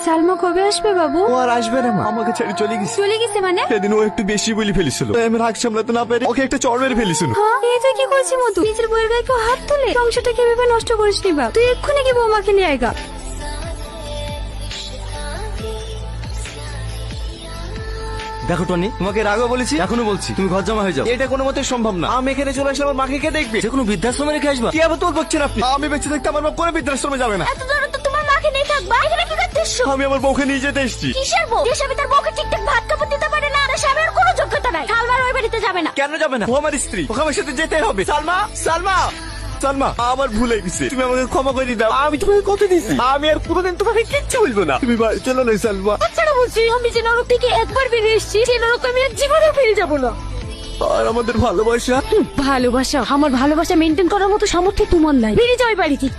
সালমা কবে আসবে বাবু? ও আর আসবে না মা, আমাকে ছেড়ে চলে গেছে। চলে গেছে মানে? সেদিন ও একটু বেশি বলে ফেলেছিল, আমি রাগ সামলাতে না পেরে ওকে একটা চড় মেরে ফেলেছিল। হ্যাঁ, এই তুই কি করছিস মধু? নিজের বউয়ের গায়ে কেউ হাত তুলে সংসারটা কিভাবে নষ্ট করিস নি বাপ? তুই এক্ষুনি কি বৌমাকে নিয়ে আয়গা। দেখো টনি, তোমাকে এর আগেও বলেছি, এখনো বলছি, তুমি ঘর জমা হয়ে যাও। এটা কোনো মতে সম্ভব না। আমি এখানে চলে আসলে আমার মাকে কে দেখবে? যে কোনো বৃদ্ধাশ্রমে রেখে আসবা। কি আবার তোল বকছেন আপনি? আমি বেঁচে থাকতে আমার মা কোনো বৃদ্ধাশ্রমে যাবে না। এত দূর তো তোমার মাকে নিয়ে থাকবা, এখানে কি করতেছ? আমি আমার বউকে নিয়ে যেতে এসেছি। কিসের বউ? যে স্বামী তার বউকে ঠিকঠাক ভাত কাপড় দিতে পারে না, তার স্বামীর কোনো যোগ্যতা নাই। সালমার ওই বাড়িতে যাবে না। কেন যাবে না? ও আমার স্ত্রী, ওকে আমার সাথে যেতে হবে। সালমা, সালমা, সালমা, আমার ভুল হয়ে গেছে, তুমি আমাকে ক্ষমা করে দাও। আমি তোমাকে কথা দিয়েছি, আমি আর কোনোদিন তোমাকে কিচ্ছু বলবো না। তুমি বাড়ি চলো না সালমা। তাছাড়া বলছি, আমি যে নরক থেকে একবার বেরিয়ে এসেছি, সেই নরক আমি আর জীবনে ফিরে যাবো না। আর আমাদের ভালোবাসা, ভালোবাসা, আমার ভালোবাসা মেনটেন করার মতো সামর্থ্য তোমার নাই। বেরিয়ে যাও এই বাড়ি থেকে।